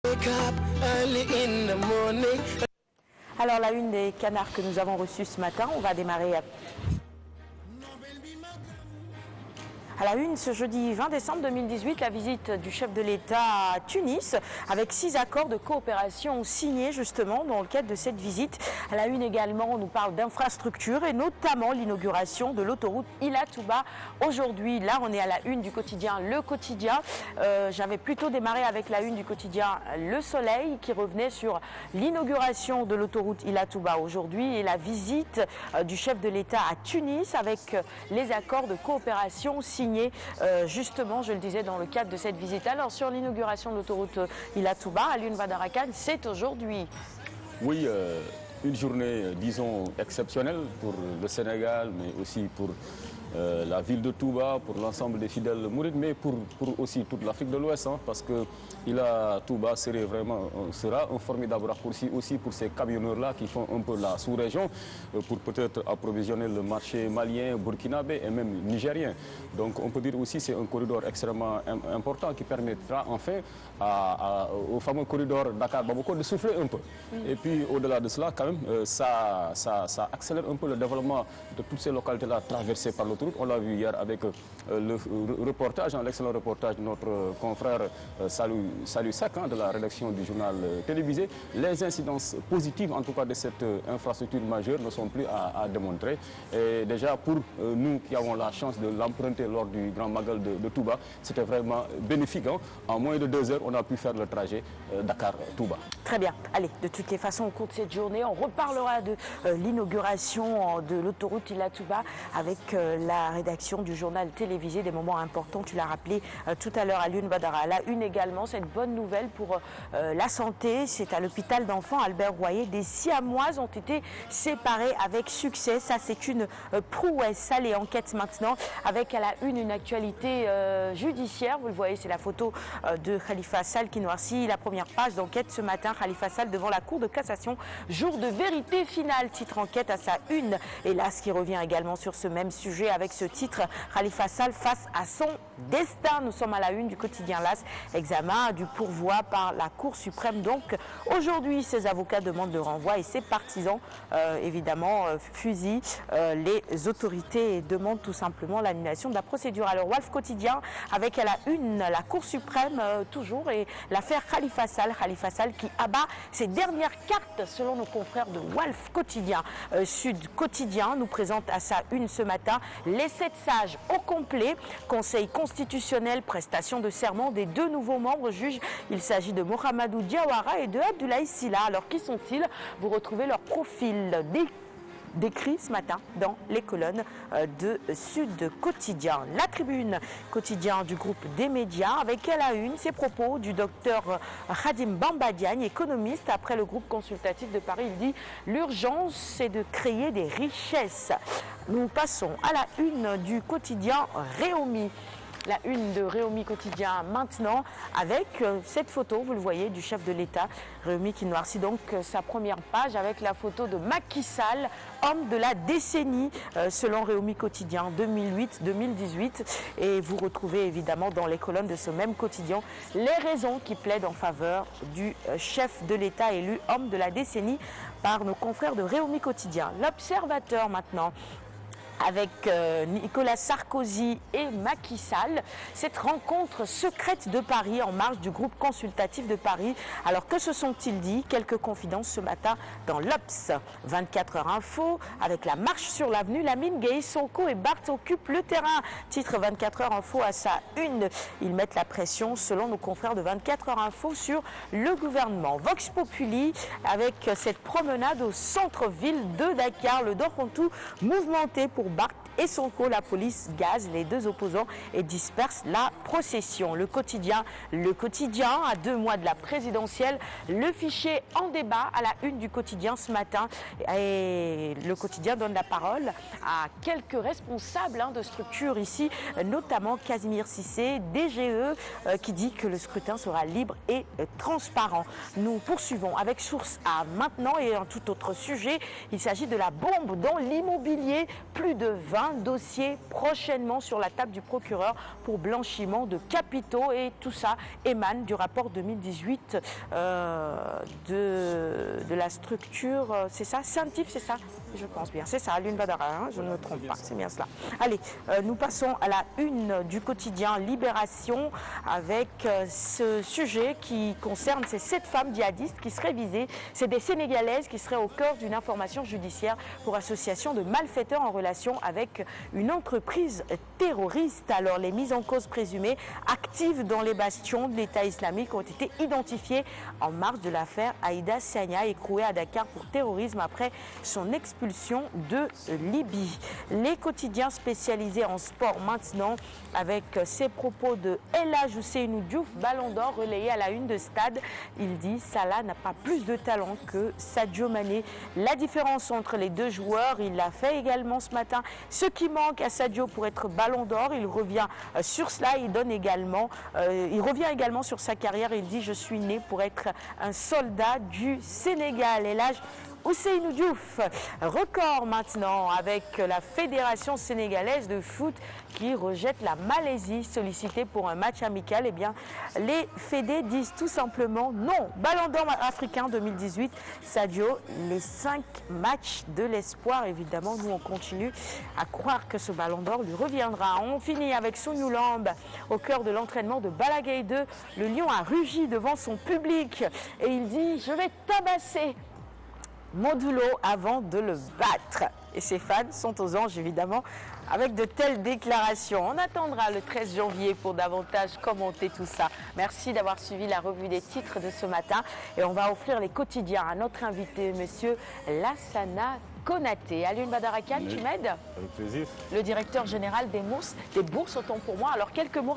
Alors la une des canards que nous avons reçus ce matin, on va démarrer à la une ce jeudi 20 décembre 2018, la visite du chef de l'État à Tunis avec 6 accords de coopération signés justement dans le cadre de cette visite. À la une également, on nous parle d'infrastructures et notamment l'inauguration de l'autoroute Ila Touba. Aujourd'hui, là, on est à la une du quotidien Le Quotidien. J'avais plutôt démarré avec la une du quotidien Le Soleil qui revenait sur l'inauguration de l'autoroute Ila Touba aujourd'hui et la visite du chef de l'État à Tunis avec les accords de coopération signés. Justement, je le disais, dans le cadre de cette visite. Alors, sur l'inauguration de l'autoroute Ila Touba, Alioune Badara Kane, c'est aujourd'hui. Oui, une journée, disons, exceptionnelle pour le Sénégal, mais aussi pour la ville de Touba, pour l'ensemble des fidèles mourides, mais pour aussi toute l'Afrique de l'Ouest, hein, parce que Ila Touba sera un formidable raccourci aussi pour ces camionneurs-là qui font un peu la sous-région, pour peut-être approvisionner le marché malien, burkinabé et même nigérien. Donc on peut dire aussi que c'est un corridor extrêmement important qui permettra enfin au fameux corridor Dakar-Bamako de souffler un peu. Et puis au-delà de cela, quand même, ça accélère un peu le développement de toutes ces localités-là traversées par l'autoroute. On l'a vu hier avec le reportage, l'excellent reportage de notre confrère Salou Sak, de la rédaction du journal télévisé. Les incidences positives, en tout cas de cette infrastructure majeure, ne sont plus à démontrer. Et déjà, pour nous qui avons la chance de l'emprunter lors du Grand Magal de Touba, c'était vraiment bénéfique. Hein. En moins de 2 heures, on a pu faire le trajet Dakar-Touba. Très bien. Allez, de toutes les façons, au cours de cette journée, on reparlera de l'inauguration de l'autoroute Ila Touba avec la rédaction du journal télévisé, des moments importants, tu l'as rappelé tout à l'heure, Alioune Badara. La une également, cette bonne nouvelle pour la santé, c'est à l'hôpital d'enfants Albert Royer, des siamoises ont été séparées avec succès. Ça, c'est une prouesse. Allez, enquête maintenant avec à la une actualité judiciaire. Vous le voyez, c'est la photo de Khalifa Sall qui noircit la première page d'enquête ce matin. Khalifa Sall devant la Cour de cassation, jour de vérité finale, titre enquête à sa une. Et là, ce qui revient également sur ce même sujet avec ce titre, Khalifa Sall face à son destin. Nous sommes à la une du quotidien LAS, examen du pourvoi par la Cour suprême. Donc aujourd'hui, ses avocats demandent le renvoi et ses partisans, évidemment, fusillent les autorités et demandent tout simplement l'annulation de la procédure. Alors Walf Quotidien avec à la une la Cour suprême toujours et l'affaire Khalifa Sall qui abat ses dernières cartes selon nos confrères de Walf Quotidien. Sud Quotidien nous présente à sa une ce matin les 7 sages au complet, Conseil constitutionnel, prestation de serment des 2 nouveaux membres juges. Il s'agit de Mohamedou Diawara et de Abdoulaye Sylla. Alors qui sont-ils? Vous retrouvez leur profil décrit ce matin dans les colonnes de Sud Quotidien. La Tribune quotidien du groupe des médias avec à la une ces propos du docteur Khadim Bamba Diagne, économiste. Après le groupe consultatif de Paris, il dit l'urgence c'est de créer des richesses. Nous passons à la une du quotidien Réumi. La une de Réumi Quotidien maintenant avec cette photo, vous le voyez, du chef de l'État, Réumi qui noircit donc sa première page avec la photo de Macky Sall, homme de la décennie selon Réumi Quotidien 2008-2018. Et vous retrouvez évidemment dans les colonnes de ce même quotidien les raisons qui plaident en faveur du chef de l'État élu homme de la décennie par nos confrères de Réumi Quotidien. L'Observateur maintenant avec Nicolas Sarkozy et Macky Sall, cette rencontre secrète de Paris en marge du groupe consultatif de Paris. Alors que se sont-ils dit? Quelques confidences ce matin dans l'Obs. 24h Info avec la marche sur l'avenue, Lamine Gueye, Sonko et Barth occupent le terrain. Titre 24h Info à sa une. Ils mettent la pression selon nos confrères de 24h Info sur le gouvernement. Vox Populi avec cette promenade au centre-ville de Dakar. Le Dorpontou mouvementé pour Barth et Sonko, la police gaze les 2 opposants et disperse la procession. Le quotidien, à 2 mois de la présidentielle, le fichier en débat à la une du quotidien ce matin. Et le quotidien donne la parole à quelques responsables de structures ici, notamment Casimir Cissé, DGE, qui dit que le scrutin sera libre et transparent. Nous poursuivons avec Source A maintenant et un tout autre sujet. Il s'agit de la bombe dans l'immobilier. Plus de 20 dossiers prochainement sur la table du procureur pour blanchiment de capitaux. Et tout ça émane du rapport 2018 de la structure, c'est ça, Saintif, c'est ça, je pense bien, c'est ça, Alioune Badara, hein, je ne me trompe pas, c'est bien cela. Allez, nous passons à la une du quotidien Libération avec ce sujet qui concerne ces 7 femmes djihadistes qui seraient visées. C'est des Sénégalaises qui seraient au cœur d'une information judiciaire pour association de malfaiteurs en relation avec une entreprise terroriste. Alors, les mises en cause présumées actives dans les bastions de l'État islamique ont été identifiées en marge de l'affaire Aïda Sagna, écrouée à Dakar pour terrorisme après son expulsion de Libye. Les quotidiens spécialisés en sport maintenant avec ces propos de El Hadji Ousseynou Diouf, Ballon d'Or relayé à la une de Stade. Il dit Salah n'a pas plus de talent que Sadio Mané. La différence entre les deux joueurs, il l'a fait également ce matin. Ce qui manque à Sadio pour être Ballon d'Or, il revient sur cela. Il revient également sur sa carrière. Il dit je suis né pour être un soldat du Sénégal. El Hadji Ousseynou Diouf. Record maintenant avec la Fédération sénégalaise de foot qui rejette la Malaisie sollicitée pour un match amical. Eh bien, les fédés disent tout simplement non. Ballon d'Or africain 2018, Sadio, les 5 matchs de l'espoir. Évidemment, nous on continue à croire que ce Ballon d'Or lui reviendra. On finit avec Sognou Lamb au cœur de l'entraînement de Balaguer 2. Le Lion a rugi devant son public et il dit je vais tabasser Modulo avant de le battre. Et ses fans sont aux anges évidemment avec de telles déclarations. On attendra le 13 janvier pour davantage commenter tout ça. Merci d'avoir suivi la revue des titres de ce matin et on va offrir les quotidiens à notre invité, monsieur Lassana Konaté. Alioune Badara Kane, tu m'aides? Avec plaisir. Le directeur général des bourses, autant pour moi. Alors quelques mots